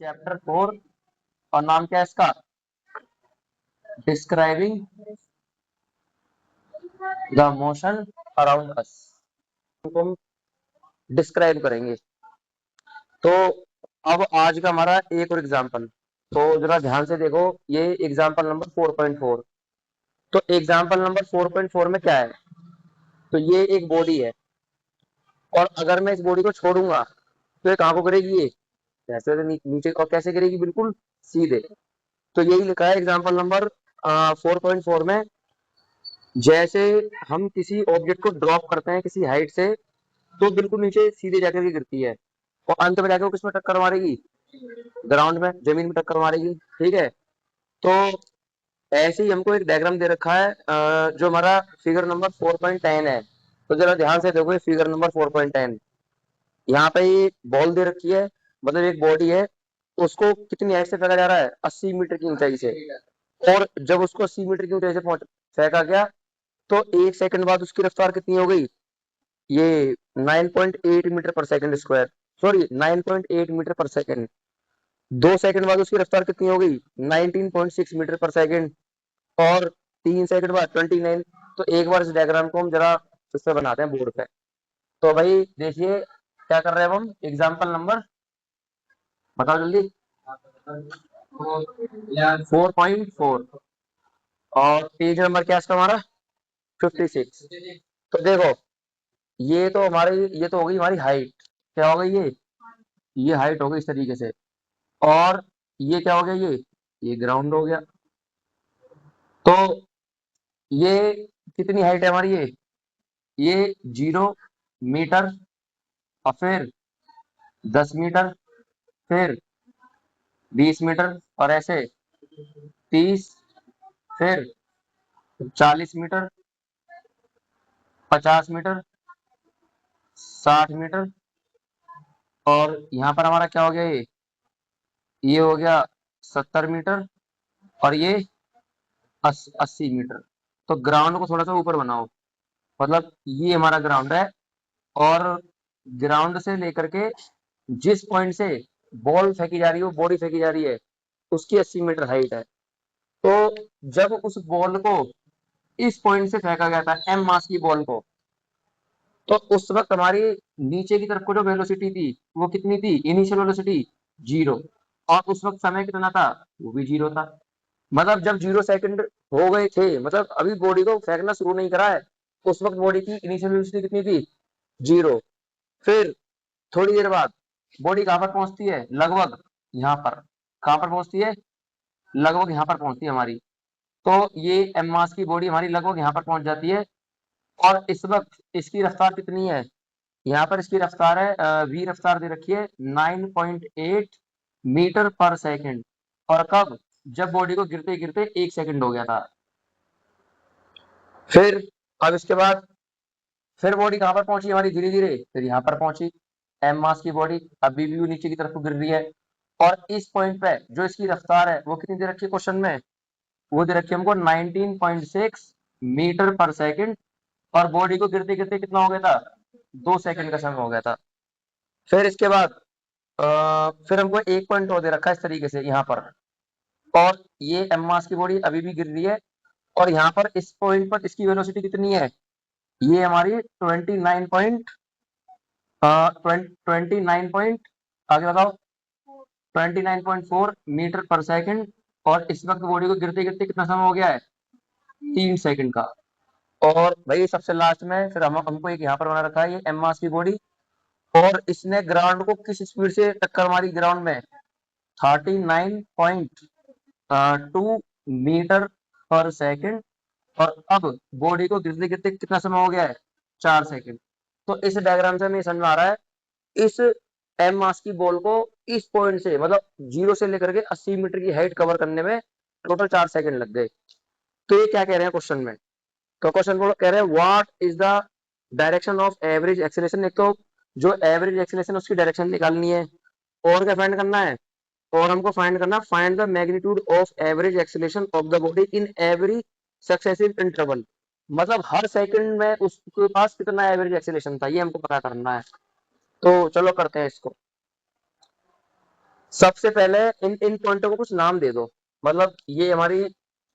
Chapter 4 और नाम क्या है इसका? Describing the motion around us. हम डिस्क्राइब करेंगे। तो अब आज का हमारा एक और एग्जाम्पल, तो जरा ध्यान से देखो, ये एग्जाम्पल नंबर 4.4। तो एग्जाम्पल नंबर 4.4 में क्या है? तो ये एक बॉडी है और अगर मैं इस बॉडी को छोड़ूंगा तो ये कहाँ को गिरेगी? ये ऐसे से नीचे, और कैसे गिरेगी? बिल्कुल सीधे। तो यही लिखा है एग्जाम्पल नंबर 4.4 में। जैसे हम किसी ऑब्जेक्ट को ड्रॉप करते हैं किसी हाइट से, तो बिल्कुल नीचे सीधे जाकर के गिरती है और अंत में जाकर वो किसमें टक्कर मारेगी? ग्राउंड में, जमीन में टक्कर मारेगी। ठीक है। तो ऐसे ही हमको एक डायग्राम दे रखा है जो हमारा फिगर नंबर 4.10 है। तो जरा ध्यान से देखो, ये फिगर नंबर 4.10। यहाँ पे ये बॉल दे रखी है, मतलब एक बॉडी है, उसको कितनी हाइट से फेंका जा रहा है? 80 मीटर की ऊंचाई से। और जब उसको 80 मीटर की ऊंचाई से पहुंच फेंका गया, तो 1 सेकंड बाद उसकी रफ्तार कितनी हो गई? ये 9.8 मीटर पर सेकंड स्क्वायर, सॉरी 9.8 मीटर पर सेकंड। 2 सेकंड बाद उसकी रफ्तार कितनी हो गई? 19.6 मीटर पर सेकंड। और 3 सेकंड बाद 29। तो एक बार इस डायग्राम को हम जरा फिर से बनाते हैं बोर्ड पे। तो भाई देखिए क्या कर रहे हैं हम। एग्जाम्पल नंबर बताओ जल्दी। 4.4 और पेज नंबर क्या है इसका हमारा? 56। तो देखो, ये तो हमारी, ये तो हो गई हमारी हाइट। क्या हो गई ये हाइट हो गई इस तरीके से। और ये क्या हो गया? ये ग्राउंड हो गया। तो ये कितनी हाइट है हमारी? ये 0 मीटर, और फिर 10 मीटर, फिर 20 मीटर, और ऐसे 30, फिर 40 मीटर, 50 मीटर, 60 मीटर, और यहाँ पर हमारा क्या हो गया? ये हो गया 70 मीटर, और ये 80 मीटर। तो ग्राउंड को थोड़ा सा ऊपर बनाओ, मतलब ये हमारा ग्राउंड है। और ग्राउंड से लेकर के जिस पॉइंट से बॉल फेंकी जा रही है, वो बॉडी फेंकी जा रही है, उसकी 80 मीटर हाइट है। तो जब उस बॉल को इस पॉइंट से फेंका गया था, एम मास की बॉल को, तो उस वक्त हमारी नीचे की तरफ को जो वेलोसिटी थी वो कितनी थी? Initial velocity 0। और उस वक्त समय कितना था? वो भी 0 था। मतलब जब 0 सेकंड हो गए थे, मतलब अभी बॉडी को फेंकना शुरू नहीं करा है, उस वक्त बॉडी की इनिशियल वेलोसिटी कितनी थी? 0। फिर थोड़ी देर बाद बॉडी कहां पर पहुंचती है? लगभग यहाँ पर। कहां पर पहुंचती है? लगभग यहाँ पर पहुंचती है हमारी। तो ये एम मास की बॉडी हमारी लगभग यहाँ पर पहुंच जाती है। और इस वक्त इसकी रफ्तार कितनी है? यहाँ पर इसकी रफ्तार है, वी रफ्तार दे रखी है 9.8 मीटर पर सेकंड। और कब? जब बॉडी को गिरते गिरते 1 सेकंड हो गया था। फिर अब इसके बाद फिर बॉडी कहां पर पहुंची हमारी? धीरे धीरे फिर यहाँ पर पहुंची। एम मास की बॉडी अभी भी नीचे की तरफ को गिर रही है। और इस पॉइंट पे जो इसकी रफ्तार है वो कितनी दे रखी है क्वेश्चन में? वो दे रखी है हमको 19.6 मीटर पर सेकंड। और बॉडी को गिरते गिरते कितना हो गया था? 2 सेकंड का समय हो गया था। फिर इसके बाद फिर हमको एक पॉइंट और दे रखा है इस तरीके से यहाँ पर। और ये एम मास की बॉडी अभी भी गिर रही है। और यहाँ पर इस पॉइंट पर इसकी वेलोसिटी कितनी है? ये हमारी 29 पॉइंट, आगे बताओ, 29.4 मीटर पर सेकंड। और इस वक्त बॉडी को गिरते गिरते कितना समय हो गया है? 3 सेकंड का। और भाई सबसे लास्ट में फिर हमको एक यहाँ पर बना रखा है ये एम मास की बॉडी। और इसने ग्राउंड को किस स्पीड से टक्कर मारी ग्राउंड में? 39.2 मीटर पर सेकंड। और अब बॉडी को गिरते गिरते कितना समय हो गया है? 4 सेकंड। तो इस डायग्राम से हमें समझ में आ रहा है, इस एम मास की बॉल को इस पॉइंट से, मतलब 0 से लेकर के 80 मीटर की हाइट कवर करने में टोटल 4 सेकंड लग गए। तो ये क्या कह रहे हैं क्वेश्चन में? तो क्वेश्चन को कह रहे हैं what is the direction of average acceleration. एक तो जो एवरेज एक्सेलरेशन उसकी डायरेक्शन निकालनी है, और क्या फाइंड करना है? और हमको फाइंड करना, find the magnitude of average acceleration of the body in every successive interval. मतलब हर सेकंड में उसके पास कितना एवरेज एक्सेलरेशन था, ये हमको पता करना है। तो चलो करते हैं इसको। सबसे पहले इन इन पॉइंटों को कुछ नाम दे दो। मतलब ये हमारी,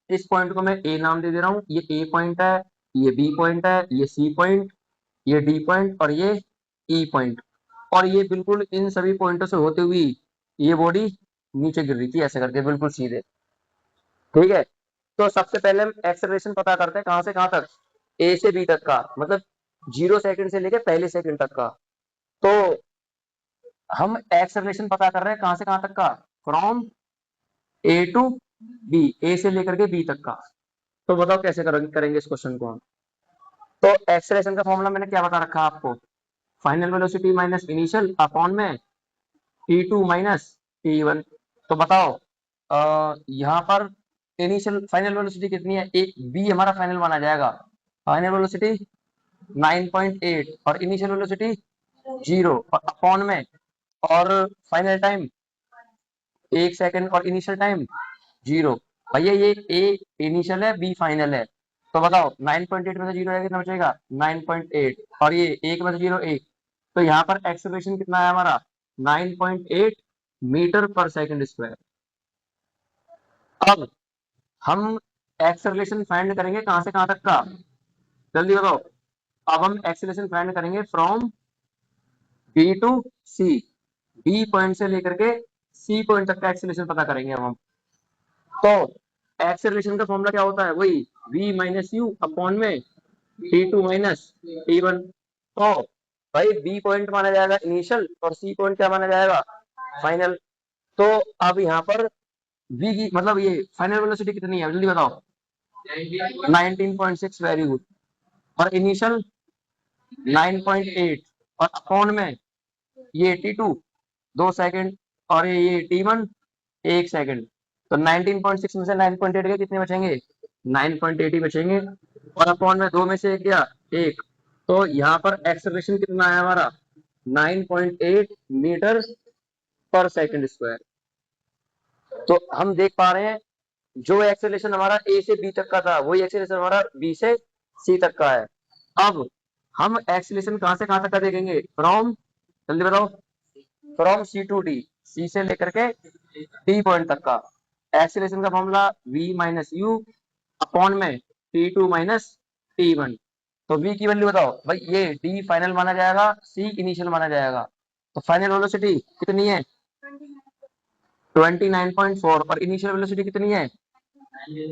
इस पॉइंट को मैं ए नाम दे दे रहा हूँ, ये ए पॉइंट है, ये बी पॉइंट है, ये सी पॉइंट, ये डी पॉइंट और ये ई पॉइंट। और ये बिल्कुल इन सभी पॉइंटों से होते हुए ये बॉडी नीचे गिर रही थी ऐसे करके बिल्कुल सीधे। ठीक है, तो सबसे पहले हम एक्सेलरेशन पता करते हैं कहां से कहां तक, ए से बी तक का, मतलब 0 सेकंड से लेके पहले सेकंड तक का। तो हम एक्सेलरेशन पता कर रहे हैं कहां से कहां तक का, फ्रॉम ए टू बी, ए से लेकर के बी तक का। तो बताओ कैसे करेंगे इस क्वेश्चन को हम। तो एक्सेलरेशन का फॉर्मूला मैंने क्या बता रखा है आपको, final velocity minus initial upon में T2 माइनस T1। तो बताओ यहाँ पर इनिशियल फाइनल वेलोसिटी कितनी है, एक बी हमारा फाइनल माना जाएगा, फाइनल वेलोसिटी 9.8 और इनिशियल वेलोसिटी 0 और अपॉन में, और फाइनल टाइम 1 सेकंड और इनिशियल टाइम 0। भैया ये ए इनिशियल है, बी फाइनल है। तो बताओ 9.8 में से 0 कितना बचेगा, 9.8, और ये 1 में से 0 1। तो यहाँ पर एक्सेलरेशन कितना है हमारा, 9.8 मीटर पर सेकंड स्क्वायर। अब हम एक्सेलरेशन फाइंड करेंगे कहां से कहां तक का, जल्दी बताओ। अब हम एक्सेलरेशन फाइंड करेंगे from B to C, B point से लेकर के सी पॉइंट तक का एक्सेलरेशन पता करेंगे अब हम। तो एक्सेलरेशन का फॉर्मूला क्या होता है, वही v माइनस यू अपॉन में T2 माइनस T1। तो भाई बी पॉइंट माना जाएगा इनिशियल और सी पॉइंट क्या माना जाएगा, फाइनल। तो अब यहाँ पर v की मतलब ये फाइनल वेलोसिटी कितनी है जल्दी बताओ, 19.6, वेरी गुड। और इनिशियल 9.8 और अपॉन में ये T2 2 सेकंड और ये T1 1 सेकंड। तो 19.6 में से 9.8 के कितने बचेंगे, 9.8 ही बचेंगे, और अपॉन में दो में से एक गया एक। तो यहाँ पर एक्सेलरेशन कितना है हमारा, 9.8 मीटर पर सेकंड स्क्वायर। तो हम देख पा रहे हैं जो एक्सेलरेशन हमारा ए से बी तक का था वही एक्सेलरेशन हमारा बी से सी तक का है। अब हम एक्सेलरेशन कहां से कहां तक का देखेंगे, फ्रॉम, जल्दी बताओ, फ्रॉम सी टू डी, सी से लेकर के डी पॉइंट तक का। एक्सेलरेशन का formula v minus you upon में T2 माइनस T1। तो v की वैल्यू बताओ भाई, ये d फाइनल माना जाएगा, c इनिशियल माना जाएगा। तो फाइनल वेलोसिटी कितनी है 29.4 और इनिशियल वेलोसिटी कितनी है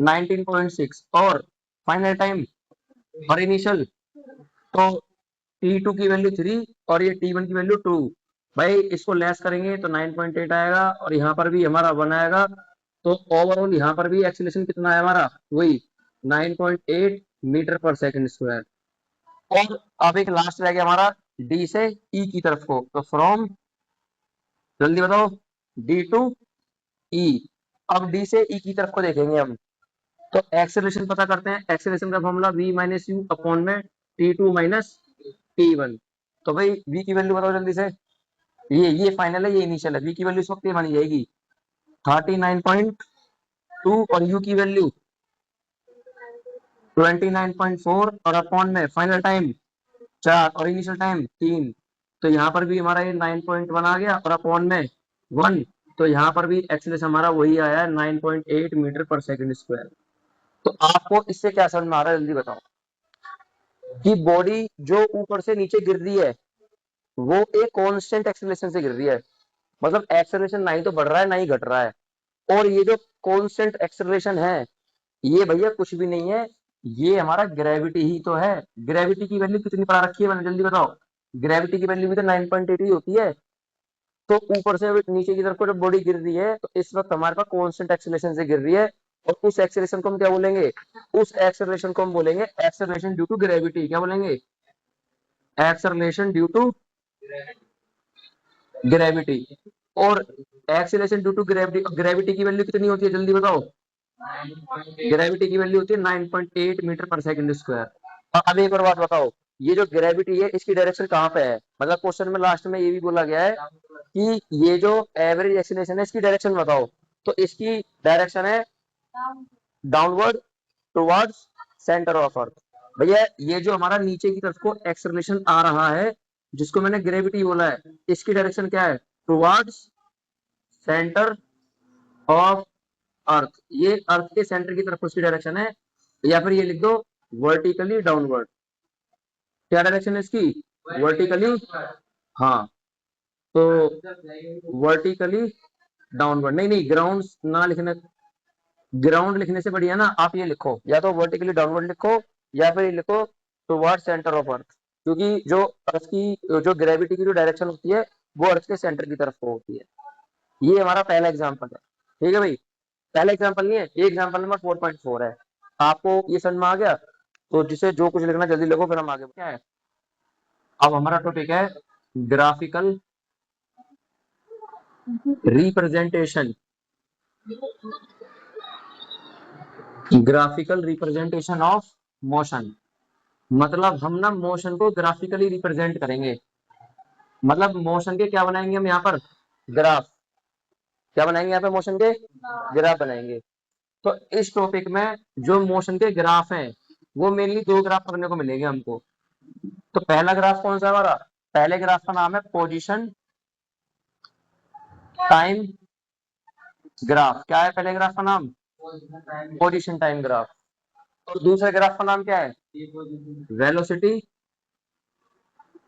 19.6, और फाइनल टाइम और इनिशियल, तो T2 की वैल्यू 3 और ये T1 की वैल्यू 2। भाई इसको लेस करेंगे तो 9.8 आएगा और यहाँ पर भी हमारा 1 आएगा। तो ओवरऑल यहाँ पर भी एक्सीलरेशन कितना है हमारा, वही 9.8 मीटर पर सेकंड स्क्वायर। और अब एक लास्ट रह गया हमारा डी से ई की तरफ को, तो फ्रॉम, जल्दी बताओ, डी टू ई। अब डी से ई की तरफ को देखेंगे हम। तो एक्सेलरेशन पता करते हैं, एक्सेलरेशन का formula v minus you upon में T2 माइनस T1। तो भाई v की वैल्यू बताओ जल्दी से, ये फाइनल है ये इनिशियल है, v की वैल्यू इस वक्त ये मानी जाएगी 39.2 और u की वैल्यू 29.4 और अपॉन में फाइनल टाइम 4 और इनिशियल टाइम 3। तो यहाँ पर भी हमारा ये 9.1 आ गया और अपॉन में 1। तो यहाँ पर भी एक्सेलरेशन हमारा वही आया है 9.8 मीटर पर सेकंड स्क्वायर। तो आपको इससे क्या समझ में आ रहा है जल्दी बताओ, कि बॉडी जो ऊपर से नीचे गिर रही है वो एक कांस्टेंट एक्सेलरेशन से गिर रही है। मतलब एक्सेलरेशन ना ही तो बढ़ रहा है ना ही घट रहा है। और ये जो कांस्टेंट एक्सेलरेशन है ये भैया कुछ भी नहीं है, ये हमारा ग्रेविटी ही तो है। ग्रेविटी की वैल्यू कितनी पढ़ा रखी है मैंने, जल्दी बताओ। ग्रेविटी की वैल्यू भी तो 9.8 ही होती है। तो ऊपर से नीचे की तरफ को जब बॉडी गिर रही है तो इस वक्त हमारे पास कांस्टेंट एक्सेलरेशन से गिर रही है। और उस एक्सेलरेशन को हम क्या बोलेंगे, उस एक्सेलरेशन को हम बोलेंगे एक्सेलरेशन ड्यू टू ग्रेविटी। क्या बोलेंगे, एक्सेलरेशन ड्यू टू ग्रेविटी। और acceleration due to gravity, gravity की वैल्यू कितनी होती है जल्दी बताओ। ग्रेविटी की वैल्यू होती है 9.8 मीटर पर सेकंड स्क्वायर। और अब एक और बात बताओ, ये जो ग्रेविटी है इसकी डायरेक्शन कहाँ पे है। मतलब क्वेश्चन में लास्ट में ये भी बोला गया है कि ये जो एवरेज एक्सीलरेशन है इसकी डायरेक्शन बताओ। तो इसकी डायरेक्शन है downward towards centre of earth. भैया ये जो हमारा नीचे की तरफ को एक्सेलरेशन आ रहा है जिसको मैंने ग्रेविटी बोला है, इसकी डायरेक्शन क्या है, टुवर्ड्स सेंटर ऑफ अर्थ, ये अर्थ के सेंटर की तरफ उसकी डायरेक्शन है, या फिर ये लिख दो वर्टिकली डाउनवर्ड। क्या डायरेक्शन है इसकी? वर्टिकली, हाँ, तो वर्टिकली डाउनवर्ड। नहीं नहीं, ग्राउंड ना लिखने, ग्राउंड लिखने से बढ़िया ना आप ये लिखो, या तो वर्टिकली डाउनवर्ड लिखो, या फिर ये लिखो टुवर्ड सेंटर ऑफ अर्थ, क्योंकि जो अर्थ की जो ग्रेविटी की जो डायरेक्शन होती है वो अर्थ के सेंटर की तरफ को होती है। ये हमारा पहला एग्जाम्पल है, ठीक है भाई। पहला एग्जाम्पल नहीं है, ये एग्जाम्पल नंबर 4.4 है। आपको ये समझ में आ गया? तो जिसे जो कुछ लिखना जल्दी लिखो, फिर हम आगे क्या है। अब हमारा टॉपिक है graphical representation. Graphical representation of motion, मतलब हम ना मोशन को ग्राफिकली रिप्रेजेंट करेंगे। मतलब मोशन के क्या बनाएंगे हम यहाँ पर? ग्राफ। क्या बनाएंगे यहाँ पे? मोशन के ग्राफ बनाएंगे। तो इस टॉपिक में जो मोशन के ग्राफ हैं वो मेनली दो ग्राफ पढ़ने को मिलेंगे हमको। तो पहला ग्राफ कौन सा है हमारा? पहले ग्राफ का नाम है पोजीशन टाइम ग्राफ। क्या है पहले ग्राफ का नाम? Position time graph. और दूसरे ग्राफ का नाम क्या है? Velocity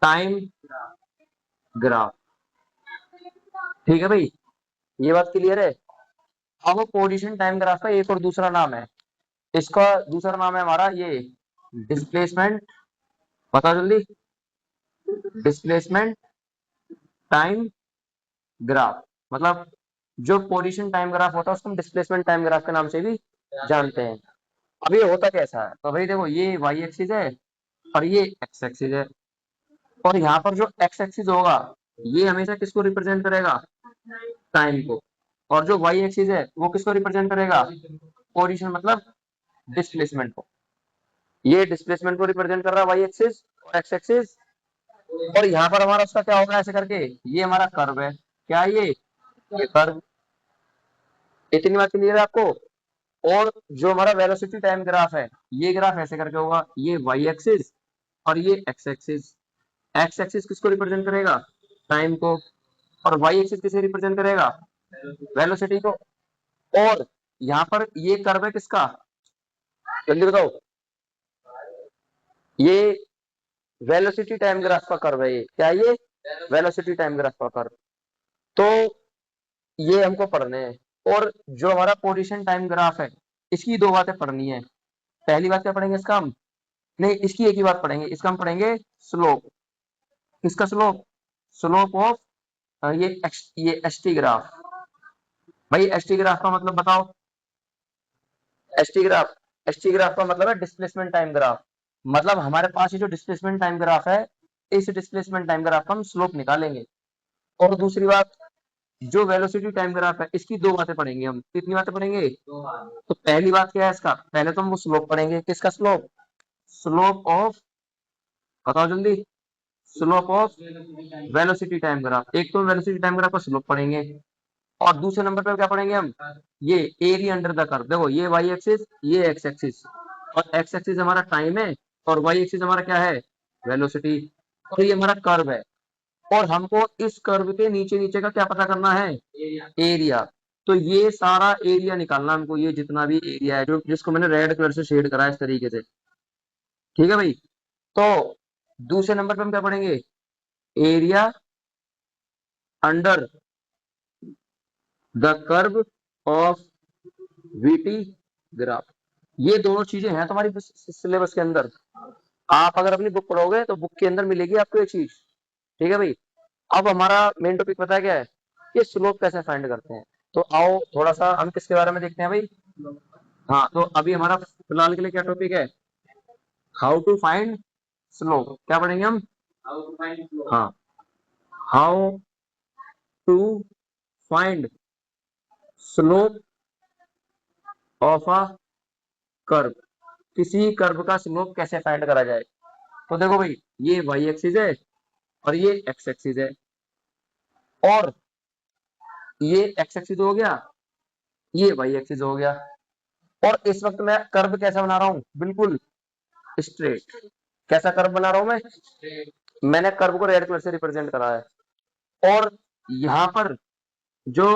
time graph. ठीक है भाई, ये बात क्लियर है। अब पोजीशन टाइम ग्राफ का एक और दूसरा नाम है, इसका दूसरा नाम है हमारा ये डिस्प्लेसमेंट। बताओ जल्दी। डिस्प्लेसमेंट टाइम ग्राफ, मतलब जो पोजीशन टाइम ग्राफ होता है उसको हम डिस्प्लेसमेंट टाइम ग्राफ के नाम से भी जानते हैं। अब ये होता कैसा है? तो भाई देखो, ये वाई एक्सिस है और ये एक्स एक्सिस है, और यहाँ पर जो एक्स एक्सिस होगा ये हमेशा किसको रिप्रेजेंट करेगा? टाइम को। और जो वाई एक्सिस है वो किसको रिप्रेजेंट करेगा? पोजीशन, मतलब डिस्प्लेसमेंट को। ये डिस्प्लेसमेंट को रिप्रेजेंट कर रहा है वाई एक्सिस और एक्स एक्सिस। और यहाँ पर हमारा उसका क्या होगा ऐसे करके? ये हमारा कर्व है। क्या है ये कर्व। इतनी बात क्लियर है आपको? और जो हमारा वेलोसिटी टाइम ग्राफ है, ये ग्राफ ऐसे करके होगा, ये वाई एक्सिस और ये एक्स एक्सिस। एक्स एक्सिस किसको रिप्रेजेंट करेगा? टाइम को। और वाई एक्सिस किसे रिप्रेजेंट करेगा? वेलोसिटी को। और यहाँ पर ये कर्व है किसका? जल्दी बताओ। ये वेलोसिटी टाइम ग्राफ का कर्व है। ये क्या है? ये वेलोसिटी टाइम ग्राफ का कर्व। तो ये हमको पढ़ने हैं। और जो हमारा पोजीशन टाइम ग्राफ है इसकी दो बातें पढ़नी है। पहली बात क्या पढ़ेंगे इसका हम? नहीं, इसकी एक ही बात पढ़ेंगे, इसका हम पढ़ेंगे स्लोप। किसका स्लोप? स्लोप ऑफ ये एस टी ग्राफ। भाई एस टी ग्राफ का मतलब बताओ। एस टी ग्राफ का मतलब है डिस्प्लेसमेंट टाइम ग्राफ। मतलब हमारे पास ये जो डिस्प्लेसमेंट टाइम ग्राफ है, इस डिस्प्लेसमेंट टाइम ग्राफ का हम स्लोप निकालेंगे। और दूसरी बात, जो वेलोसिटी टाइम ग्राफ है इसकी दो बातें पढ़ेंगे हम। कितनी बातें पढ़ेंगे? तो पहली बात क्या है इसका? पहले तो हम वो स्लोप पढ़ेंगे। किसका स्लोप? स्लोप ऑफ, बताओ जल्दी। Slope of velocity time graph. एक तो वेलोसिटी टाइम ग्राफ का स्लोप पढ़ेंगे, और दूसरे नंबर पे क्या पढ़ेंगे हम? ये एरिया अंडर द कर्व। देखो, ये वाई एक्सिस, ये एक्स एक्सिस, और एक्स एक्सिस हमारा टाइम है और वाई एक्सिस हमारा क्या है? वेलोसिटी। और ये हमारा कर्व है, और हमको इस कर्व के नीचे नीचे का क्या पता करना है? एरिया। तो ये सारा एरिया निकालना हमको, ये जितना भी एरिया है जो जिसको मैंने रेड कलर से शेड करा है इस तरीके से। ठीक है भाई। तो दूसरे नंबर पे हम क्या पढ़ेंगे? Area under the curve of VT graph. ये दोनों चीजें हैं तुम्हारी सिलेबस के अंदर। आप अगर अपनी बुक पढ़ोगे तो बुक के अंदर मिलेगी आपको ये चीज। ठीक है भाई। अब हमारा मेन टॉपिक पता है क्या है? कि स्लोप कैसे फाइंड करते हैं। तो आओ थोड़ा सा हम किसके बारे में देखते हैं भाई। हाँ, तो अभी हमारा फिलहाल के लिए क्या टॉपिक है? How to find slope. क्या पढ़ेंगे हम? हाँ, how to find slope of a curve. किसी कर्व का स्लोप कैसे फाइंड करा जाए। तो देखो भाई, ये वाई एक्सिस है और ये एक्स एक्सिस है, और ये एक्स एक्सिस हो गया, ये वाई एक्सिस हो गया। और इस वक्त मैं कर्व कैसा बना रहा हूँ? बिल्कुल स्ट्रेट। कैसा कर्व बना रहा हूं मैं? मैंने कर्व को रेड कलर से रिप्रेजेंट करा है। और यहाँ पर जो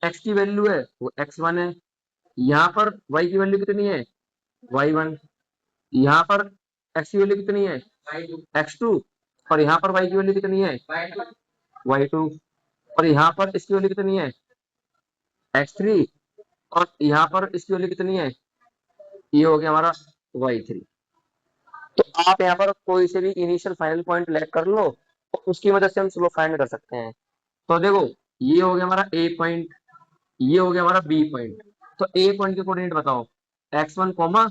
एक्स की वैल्यू है वो x1 है, यहाँ पर y की वैल्यू कितनी है y1, यहाँ पर x की वैल्यू कितनी है x2, और यहाँ पर y की वैल्यू कितनी है y2, और यहाँ पर इसकी वैल्यू कितनी है x3, और यहाँ पर इसकी वैल्यू कितनी है, ये हो गया हमारा y3। तो आप यहाँ पर कोई से भी इनिशियल फाइनल पॉइंट लेट कर लो और उसकी मदद से हम स्लोप फाइंड कर सकते हैं। तो देखो ये हो गया हमारा ए पॉइंट, ये हो गया हमारा बी पॉइंट। तो ए पॉइंट के कोऑर्डिनेट बताओ x1 कॉमा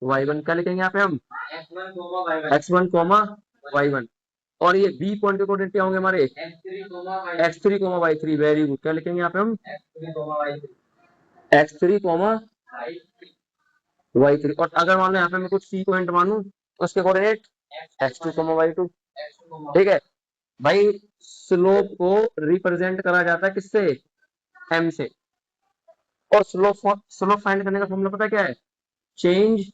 y1, क्या लिखेंगे यहाँ पे हम x1 कॉमा y1, और ये बी पॉइंट के कोऑर्डिनेट क्या होंगे हमारे x3 comma y3, very good, क्या लिखेंगे यहाँ पे हम x3 कॉमा y3, और अगर मान लो यहाँ पे मैं कुछ सी पॉइंट मानू तो उसके कोऑर्डिनेट x2 कॉमा y2। ठीक है भाई, स्लोप को रिप्रेजेंट करा जाता है किससे, m से, और स्लोप फाइंड करने का फॉर्मूला पता है क्या है, change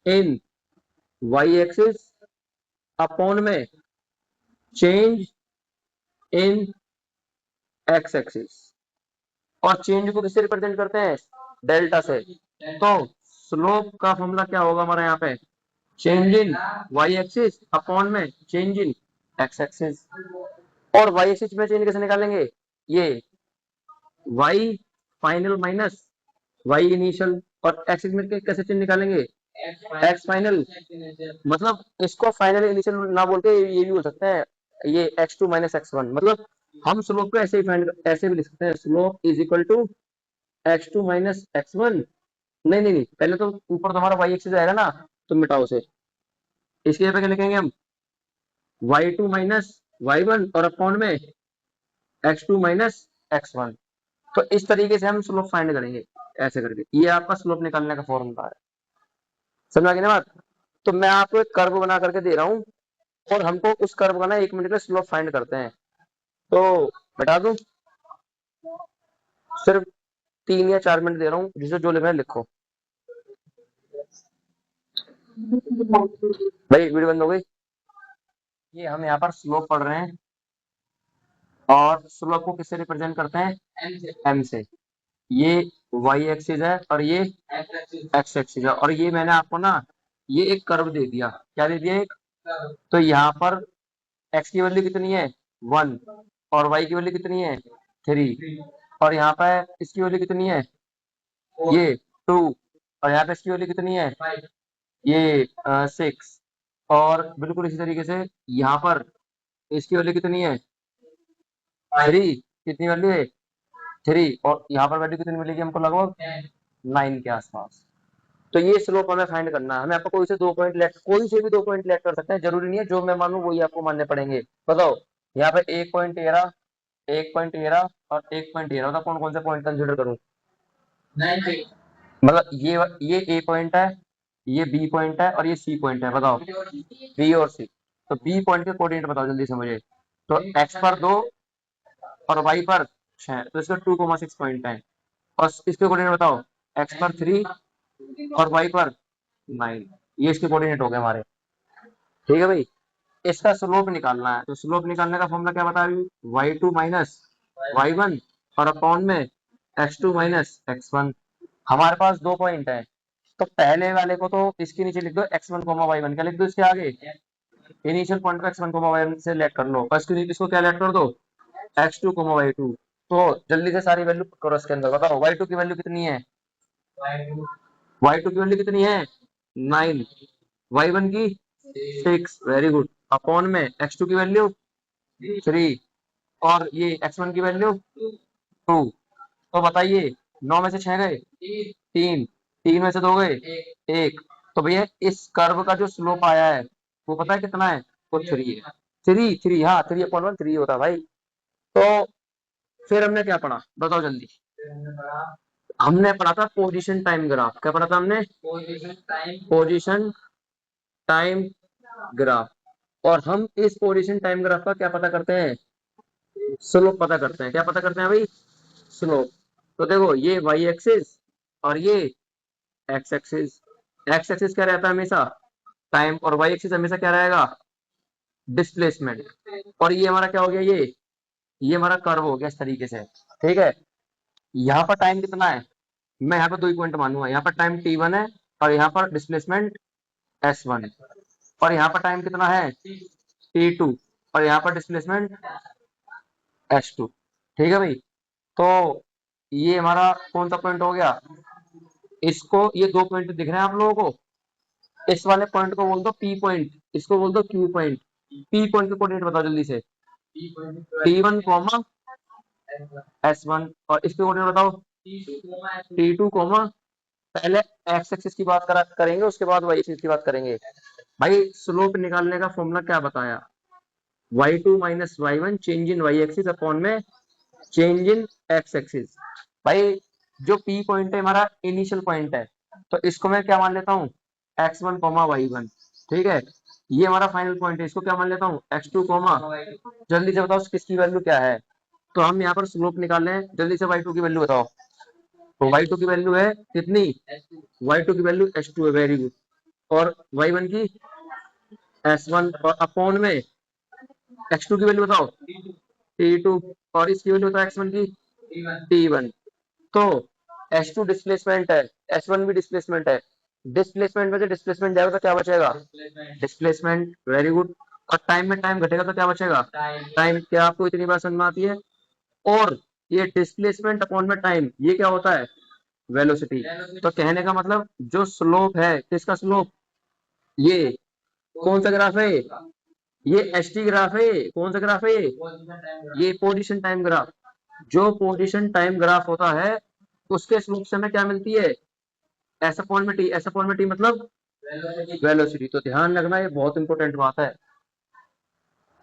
in y axis upon में चेंज इन x एक्सिस, और चेंज को किससे रिप्रेजेंट करते हैं, डेल्टा से। तो स्लोप का फॉर्मूला क्या होगा हमारा यहाँ पे, change in y axis upon में चेंज इन x एक्सिस, और y एक्सिस में चेंज कैसे निकालेंगे, ये y final minus y initial, और x एक्सिस में कैसे चेंज निकालेंगे, x फाइनल, मतलब इसको फाइनल इनिशियल ना बोल के ये भी बोल सकते हैं, ये x2 माइनस x1, मतलब हम स्लोप को ऐसे ही फाइंड ऐसे भी लिख सकते हैं, slope is equal to x2 minus x1। नहीं नहीं नहीं, पहले तो ऊपर तो हमारा y एक्सिस आएगा ना, तो मिटाओ उसे, इसके यहाँ पे क्या लिखेंगे हम y2 माइनस y1 और अपॉन में x2 माइनस x1। तो इस तरीके से हम स्लोप फाइंड करेंगे, ऐसे करके, ये आपका स्लोप निकालने का फॉर्मूला है। समझा गया ना बात। तो मैं आपको एक कर्व बना करके दे रहा हूँ, और हमको उस कर्व का ना 1 मिनट का स्लोप फाइंड करते हैं। तो बता दूं, सिर्फ 3 या 4 मिनट दे रहा हूँ, जिसे जो लिखना है लिखो। भाई वीडियो बंद हो गई। ये हम यहाँ पर स्लोप पढ़ रहे हैं, और स्लोप को किससे रिप्रेजेंट करते हैं, एम से। ये वाई एक्सिस है और ये एक्स एक्सिस है, और ये मैंने आपको ना ये एक कर्व दे दिया, क्या दे दिया एक, तो यहाँ पर एक्स की वैल्यू कितनी है 1, और वाई की वैल्यू कितनी है 3, और यहाँ पे इसकी वैल्यू कितनी है ये 2, और यहाँ पे इसकी वैल्यू कितनी है ये 6, और बिल्कुल इसी तरीके से यहाँ पर इसकी वैल्यू कितनी है 3, कितनी वैल्यू है 3, और यहाँ पर वैल्यू कितनी मिलेगी हमको, लगभग 9 के आसपास। तो ये स्लोप हमें फाइंड करना है। हमें आपको कोई से 2 पॉइंट लेट, कोई से भी 2 पॉइंट लेट कर सकते हैं, जरूरी नहीं है जो मैं मानूं वही आपको मानने पड़ेंगे। बताओ यहाँ पे 1.13, 1.13 और 1.13, मतलब कौन कौन से पॉइंट कंसिडर करूं, मतलब ये ए पॉइंट है, ये बी पॉइंट है, और ये सी पॉइंट है, बताओ बी और सी। तो बी पॉइंट के कोऑर्डिनेट बताओ जल्दी से मुझे। तो एक्स पर 2 और वाई पर 6, तो इसका 2,6 पॉइंट है, और इसके कोऑर्डिनेट बताओ एक्स पर 3 और वाई पर 9, ये इसके कोऑर्डिनेट हो गए हमारे। ठीक है भाई, इसका स्लोप निकालना है, तो स्लोप निकालने का फॉर्मूला क्या बता रही, y2 माइनस y1 और अपॉन में x2 माइनस x1। हमारे पास 2 पॉइंट है, तो पहले वाले को तो इसके नीचे लिख दो x1 कोमा y1, क्या लिख दो इसके आगे, इनिशियल पॉइंट को x1 कोमा y1 से लेट कर लो, और इसको क्या लेट कर दो x2 कोमा y2। तो जल्दी से सारी वैल्यू करो इसके अंदर, बताओ y2 की वैल्यू कितनी है, y2 की वैल्यू कितनी है 9, y1 की 6, वेरी गुड, अपॉन में x2 की वैल्यू 3, और ये x1 की वैल्यू 2। तो बताइए 9 में से 6 गए 3, 3 में से 2 गए 1। तो भैया इस कर्व का जो स्लोप आया है वो पता है कितना है, वो 3 है, 3 हाँ 3/1 3 होता है भाई। तो फिर हमने क्या पढ़ा बताओ जल्दी, हमने पढ़ा था पोजीशन टाइम ग्राफ। क्या पढ़ा था हमने, पोजीशन टाइम ग्राफ, और हम इस पोजीशन टाइम ग्राफ का क्या पता करते हैं, स्लोप पता करते हैं। क्या पता करते हैं भाई, स्लोप। तो देखो ये वाई एक्सिस और ये एक्स एक्सिस, एक्स एक्सिस क्या रहता है हमेशा टाइम, और वाई एक्सिस हमेशा क्या रहेगा डिस्प्लेसमेंट। और ये हमारा क्या हो गया, ये हमारा कर्व हो गया इस तरीके से। ठीक है, यहाँ पर टाइम कितना है, मैं यहाँ पर 2 ही पॉइंट मानूंगा, यहाँ पर टाइम t1 है और यहाँ पर डिस्प्लेसमेंट s1 है, और यहाँ पर टाइम कितना है t2 और यहाँ पर डिस्प्लेसमेंट s2। ठीक है भाई, तो ये हमारा कौन सा पॉइंट हो गया, इसको ये 2 पॉइंट दिख रहे हैं आप लोगों को, इस वाले पॉइंट को बोल दो p पॉइंट, इसको बोल दो q पॉइंट। p पॉइंट के कोऑर्डिनेट बताओ जल्दी से, t1 कॉमा s1, और इसके कोऑर्डिनेट बताओ t2 कॉमा, पहले एक्स एक्सिस की बात करेंगे उसके बाद वाई एक्सिस की बात करेंगे। भाई स्लोप निकालने का फॉर्मूला क्या बताया, y2 minus y1 change in y axis upon में चेंज इन x एक्सिस। भाई जो P पॉइंट है हमारा इनिशियल पॉइंट है, तो इसको मैं क्या मान लेता हूँ x1 कॉमा y1। ठीक है, ये हमारा फाइनल पॉइंट है, इसको क्या मान लेता हूँ x2 कॉमा, जल्दी से बताओ किसकी वैल्यू क्या है, तो हम यहाँ पर स्लोप निकाल रहे हैं, जल्दी से y2 की वैल्यू बताओ। तो y2 की वैल्यू है कितनी, y2 की वैल्यू s2 है, वेरी गुड, और y1 की s1 और अपॉन में x2 की वैल्यू बताओ t2 और इसकी वैल्यू बताओ x1 की t1। तो s2 डिस्प्लेसमेंट है, s1 भी डिस्प्लेसमेंट है, डिस्प्लेसमेंट में से डिस्प्लेसमेंट जाएगा तो क्या बचेगा डिस्प्लेसमेंट, वेरी गुड, और टाइम में टाइम घटेगा तो क्या बचेगा टाइम। क्या आपको इतनी बात समझ में आती है, और ये डिस्प्लेसमेंट अपॉन में टाइम ये क्या होता है वेलोसिटी। तो कहने का मतलब जो स्लोप है, किसका स्लोप, ये कौन सा ग्राफ है, ये एस टी ग्राफ है, कौन सा ग्राफ है ये पोजीशन टाइम ग्राफ। जो पोजीशन टाइम ग्राफ होता है उसके स्लोप से हमें क्या मिलती है एस अपॉन में टी, एस अपॉन में टी मतलब वेलोसिटी। तो ध्यान रखना ये बहुत इंपॉर्टेंट बात है,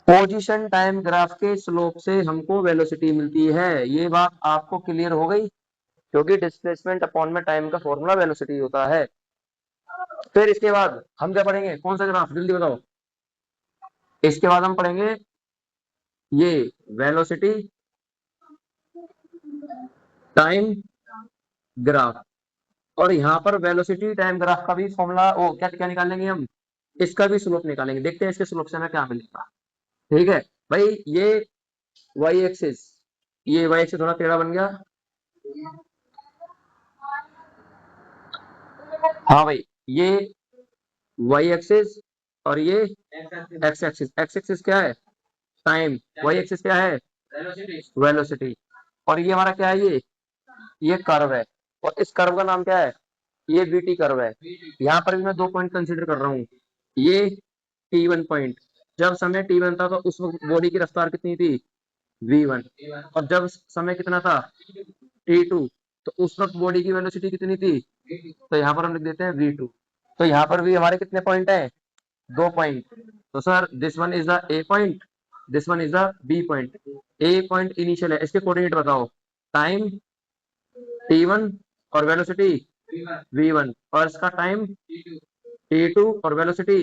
पोजीशन टाइम ग्राफ के स्लोप से हमको वेलोसिटी मिलती है, ये बात आपको क्लियर हो गई, क्योंकि डिस्प्लेसमेंट अपॉन में टाइम का फॉर्मूला वेलोसिटी होता है। फिर इसके बाद हम क्या पढ़ेंगे, कौन सा ग्राफ जल्दी बताओ, इसके बाद हम पढ़ेंगे ये वेलोसिटी टाइम ग्राफ, और यहाँ पर वेलोसिटी टाइम ग्राफ का भी फॉर्मूला वो क्या क्या निकालेंगे हम, इसका भी स्लोप निकालेंगे, देखते हैं इसके स्लोप से हमें क्या मिलेगा। ठीक है भाई, ये वाई एक्सिस, ये वाई एक्सिस थोड़ा टेढ़ा बन गया, हाँ भाई ये वाई एक्सिस और ये एक्स एक्सिस, एक्स एक्सिस क्या है टाइम, वाई एक्सिस क्या है वेलोसिटी, और ये हमारा क्या है ये कर्व है, और इस कर्व का नाम क्या है ये वीटी कर्व है। यहाँ पर भी मैं 2 पॉइंट कंसीडर कर रहा हूँ, ये T1 पॉइंट, जब समय T1 था तो उस वक्त बॉडी की रफ्तार कितनी थी V1, और जब समय कितना था T2 तो उस वक्त बॉडी की वेलोसिटी कितनी थी, तो यहाँ पर हम लिख देते हैं V2। तो यहाँ पर भी हमारे कितने पॉइंट है 2 पॉइंट, तो sir this one is the A point, this one is the B point. A point initial है, इसके कोऑर्डिनेट बताओ टाइम T1 और वेलोसिटी V1, और इसका टाइम T2 और वेलोसिटी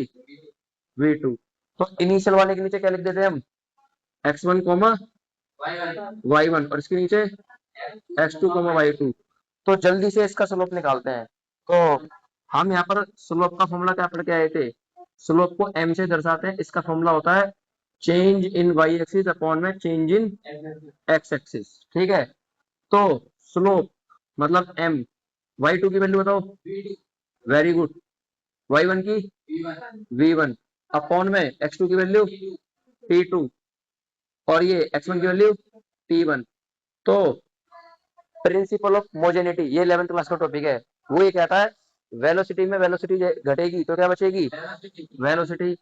V2। तो इनिशियल वाले के नीचे क्या लिख देते हैं हम x1 कोमा y1, और इसके नीचे x2 कोमा y2। तो जल्दी से इसका स्लोप निकालते हैं। तो हम यहाँ पर स्लोप का फॉर्मूला क्या पढ़ के आए थे, स्लोप को m से दर्शाते हैं, इसका फॉर्मूला होता है change in y axis upon में चेंज इन x एक्सिस। ठीक है, तो स्लोप मतलब m, y2 की वैल्यू बताओ वेरी गुड, y1 की v1 अपॉन में x2 की वैल्यू t2 और ये x1 की वैल्यू t1। तो प्रिंसिपल ऑफ होमोजेनिटी ये 11th क्लास का टॉपिक है, वो ये कहता है वेलोसिटी में वेलोसिटी घटेगी तो क्या बचेगी वेलोसिटी,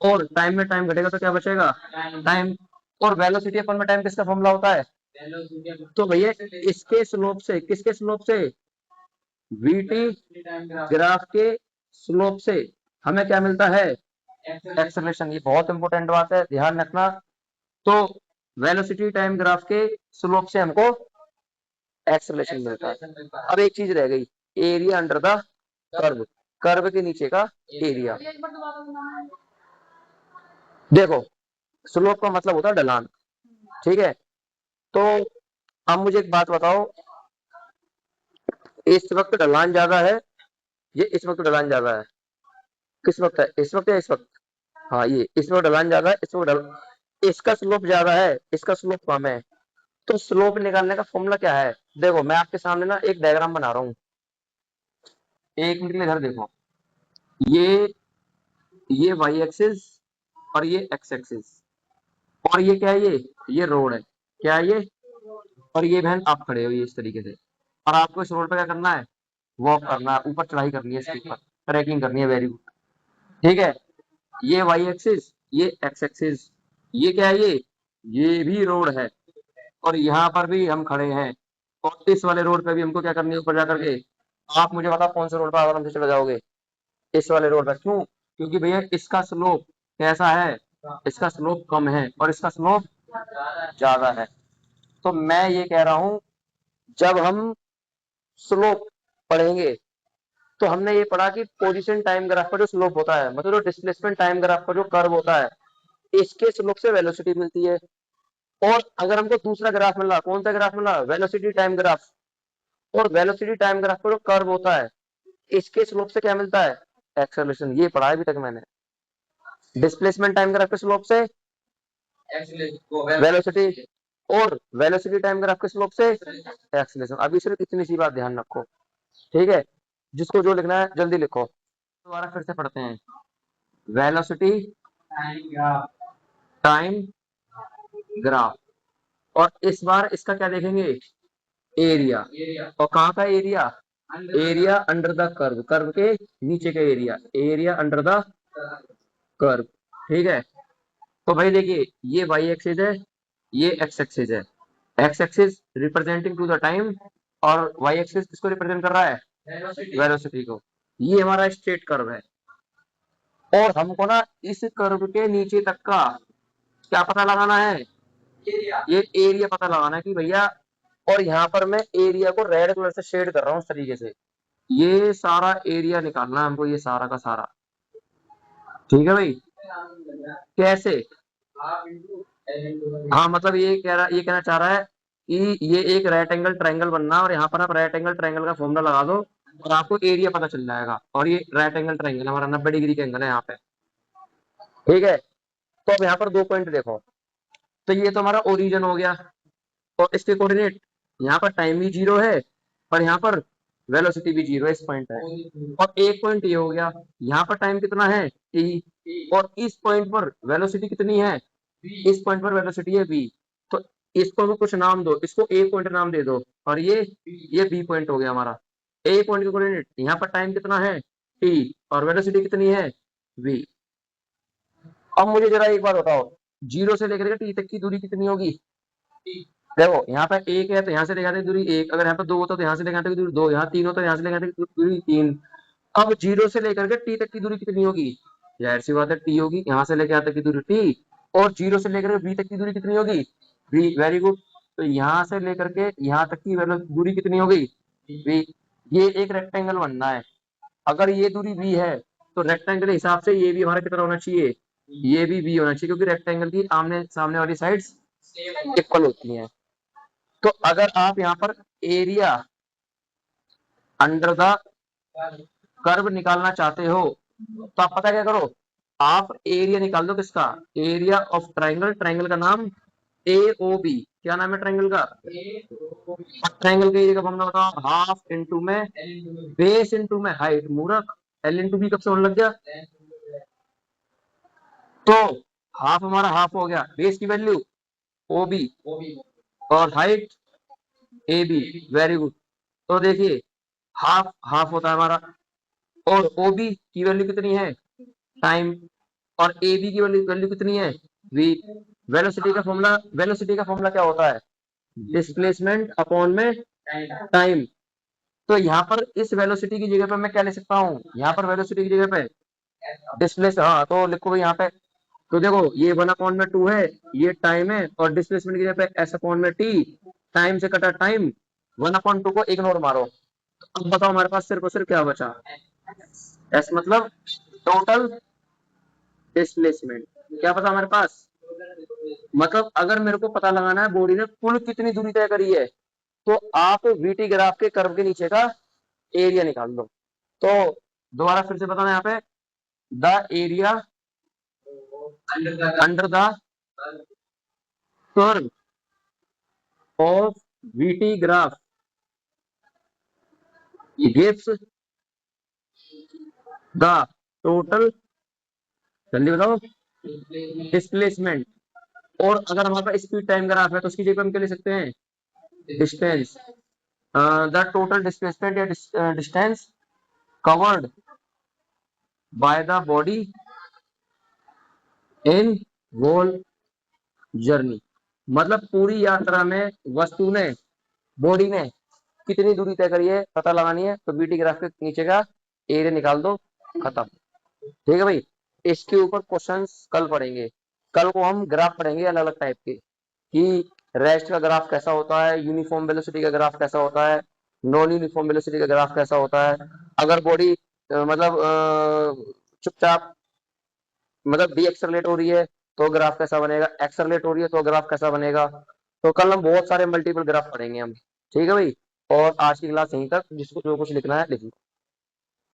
और टाइम में टाइम घटेगा तो क्या बचेगा टाइम, और वेलोसिटी अपन में टाइम किसका फॉर्मूला होता है, तो भैया इसके स्लोप से, किसके स्लोप से वीटी ग्राफ के स्लोप से हमें क्या मिलता है एक्सेलरेशन। ये बहुत इंपॉर्टेंट बात है, ध्यान रखना। तो वेलोसिटी टाइम ग्राफ के स्लोप से हमको एक्सेलरेशन मिलता है। अब एक चीज रह गई, area under the curve, curve के नीचे का एरिया। देखो स्लोप का मतलब होता है ढलान, ठीक है, तो अब मुझे एक बात बताओ, इस वक्त ढलान ज्यादा है, ये इस वक्त ढलान ज्यादा है, किस वक्त है इस वक्त या इस वक्त, हाँ ये इस वक्त ढलान ज्यादा है, इस वक्त इसका स्लोप ज्यादा है, इसका स्लोप कम है, तो स्लोप निकालने का फॉर्मूला क्या है? देखो मैं आपके सामने ना एक डायग्राम बना रहा हूँ, 1 मिनट के लिए इधर देखो। ये वाई एक्सिस और ये एक्स एक्सिस, और ये क्या है, ये रोड है। क्या है ये? और ये बहन आप खड़े हो ये इस तरीके से, और आपको इस रोड पे क्या करना है? वॉक करना है, ऊपर चढ़ाई करनी है, इसके ऊपर ट्रैकिंग करनी है। वेरी गुड, ठीक है। ये वाई एक्सिस, ये एक्स एक्सिस, ये क्या है? ये भी रोड है, और यहाँ पर भी हम खड़े हैं, और इस वाले रोड पे भी हमको क्या करनी है? ऊपर जा करके आप मुझे बताओ कौन से रोड पर आराम से चले जाओगे? इस वाले रोड पर। क्यों? क्योंकि भैया इसका स्लोप कैसा है? इसका स्लोप कम है और इसका स्लोप ज्यादा है। तो मैं ये कह रहा हूं, जब हम स्लोप पढ़ेंगे तो हमने ये पढ़ा कि पोजीशन टाइम ग्राफ का जो स्लोप होता है, मतलब जो डिस्प्लेसमेंट टाइम ग्राफ का जो कर्व होता है, इसके स्लोप से वेलोसिटी मिलती है। और अगर हमको दूसरा ग्राफ मिला, कौन सा ग्राफ मिला? Velocity time graph. और वेलोसिटी टाइम ग्राफ का जो कर्व होता है, इसके स्लोप से क्या मिलता है? एक्सेलरेशन। ये पढ़ा है अभी तक मैंने। डिस्प्लेसमेंट टाइम ग्राफ के स्लोप से वेलोसिटी, और वेलोसिटी टाइम ग्राफ के स्लोप से एक्सेलरेशन। अभी सिर्फ इतनी सी बात ध्यान रखो, ठीक है। जिसको जो लिखना है जल्दी लिखो। दोबारा फिर से पढ़ते हैं। वेलोसिटी टाइम ग्राफ, और इस बार इसका क्या देखेंगे? एरिया। और कहाँ का area? Area under the curve, curve के नीचे का area, area under the curve, ठीक है। तो भाई देखिए, ये वाई एक्सिस है, ये एक्स एक्सिस है। X axis representing two the time, और वाई एक्सिस किसको रिप्रेजेंट कर रहा है? वेलोसिटी को। ये हमारा स्ट्रेट कर्व है, और हमको ना इस कर्व के नीचे तक का क्या पता लगाना है? ये एरिया पता लगाना है कि भैया, और यहाँ पर मैं एरिया को रेड कलर से शेड कर रहा हूँ इस तरीके से। ये सारा एरिया निकालना है हमको, ये सारा का सारा, ठीक है भाई। कैसे? हाँ मतलब ये कहना चाह रहा है कि ये एक राइट एंगल ट्रायंगल बनना है, और यहाँ पर आप राइट एंगल ट्रायंगल का फॉर्मूला लगा दो और आपको एरिया पता चल जाएगा। और ये राइट एंगल ट्रायंगल हमारा 90 डिग्री का एंगल है यहाँ पे, ठीक है। तो अब यहाँ पर 2 पॉइंट देखो। तो ये तो हमारा ओरिजिन हो गया, और इसके कोऑर्डिनेट, यहाँ पर टाइम भी 0 है और यहाँ पर वेलोसिटी भी 0 है, इस पॉइंट है। और एक पॉइंट ये हो गया, यहाँ पर टाइम कितना है? t, और इस पॉइंट पर वेलोसिटी कितनी है? इस पॉइंट पर वेलोसिटी है v। तो इसको भी कुछ नाम दो, इसको a पॉइंट नाम दे दो, और ये b पॉइंट हो गया हमारा। a पॉइंट के कोऑर्डिनेट, यहाँ पर टाइम कितना है? t, और वेलोसिटी कितनी है? v। अब मुझे जरा एक बात बताओ, 0 से लेकर के t तक की दूरी कितनी होगी? देखो यहाँ पे 1 है तो यहाँ से लेकर आते दूरी 1, अगर यहाँ पे 2 होता तो यहाँ से लेकर आते दूरी 2, यहाँ 3 होता तो यहाँ से लेकर आते दूरी 3। अब 0 से लेकर के टी तक की दूरी कितनी होगी? जाहिर सी बात है टी होगी, यहाँ से लेकर आते की दूरी टी, और 0 से लेकर के बी तक की दूरी कितनी होगी? बी। Very good. तो यहाँ से लेकर के यहाँ तक की दूरी कितनी होगी? बी। ये एक रेक्टेंगल बनना है, अगर ये दूरी बी है तो रेक्टेंगल के हिसाब से ये भी हमारा कितना होना चाहिए? ये भी बी होना चाहिए, क्योंकि रेक्टेंगल की आमने सामने वाली साइड्स इक्वल होती हैं। तो अगर आप यहाँ पर एरिया अंडर द कर्व निकालना चाहते हो, तो आप पता क्या करो, आप एरिया निकाल दो। किसका? एरिया ऑफ ट्राइंगल, ट्राइंगल का नाम ए ओ बी। क्या नाम है ट्राइंगल का? ट्राइंगल के एरिया का फॉर्मूला बताओ, हाफ इंटू में बेस इंटू में हाइट। मूर्ख, एल इंटू बी कब से होने लग गया? तो हाफ हमारा हाफ हो गया, बेस की वैल्यू ओ बी, और height A B. Very good. तो देखिए, हाफ हाफ होता है हमारा, और ओ बी की वैल्यू कितनी है? टाइम। और ए बी की वैल्यू कितनी है? वी। वेलोसिटी का फॉर्मूला क्या होता है? डिस्प्लेसमेंट अपॉन में टाइम। तो यहाँ पर इस वेलोसिटी की जगह पे मैं क्या ले सकता हूँ? यहाँ पर वेलोसिटी की जगह पे डिस्प्लेस, हाँ तो लिखो भाई यहाँ पे। तो देखो ये 1/2 है, ये टाइम है, और डिस्प्लेसमेंट की जगह पे s अपॉन में t, टाइम से कटा टाइम, 1/2 को इग्नोर मारो। तो अब बताओ हमारे पास सिर्फ और सिर्फ क्या बचा? s मतलब टोटल डिस्प्लेसमेंट। क्या पता हमारे पास? मतलब अगर मेरे को पता लगाना है बॉडी ने कुल कितनी दूरी तय करी है, तो आप वीटी ग्राफ के कर्व के नीचे का एरिया निकाल लो। तो दोबारा फिर से बताना यहाँ पे, the area under the curve of VT graph gives the total, जल्दी बताओ, डिस्प्लेसमेंट। और अगर हमारे पास स्पीड टाइम ग्राफ है तो उसकी जगह हम क्या ले सकते हैं, डिस्टेंस, द टोटल डिस्प्लेसमेंट या distance covered by the body in whole journey. मतलब पूरी यात्रा में वस्तु ने, बॉडी ने कितनी दूरी तय करी है पता लगानी है, तो बीटी ग्राफ के नीचे का एरिया निकाल दो, खत्म। ठीक है भाई, इसके ऊपर क्वेश्चंस कल पढ़ेंगे। कल को हम ग्राफ पढ़ेंगे अलग अलग टाइप के, कि रेस्ट का ग्राफ कैसा होता है, यूनिफॉर्म वेलोसिटी का ग्राफ कैसा होता है, नॉन यूनिफॉर्म वेलोसिटी का ग्राफ कैसा होता है, अगर बॉडी मतलब चुपचाप मतलब डी एक्सरलेट हो रही है तो ग्राफ कैसा बनेगा, एक्सरलेट हो रही है तो ग्राफ कैसा बनेगा। तो कल हम बहुत सारे मल्टीपल ग्राफ पढ़ेंगे हम। ठीक है भाई, और आज की क्लास यहीं तक, जिसको जो कुछ लिखना है लिख लो।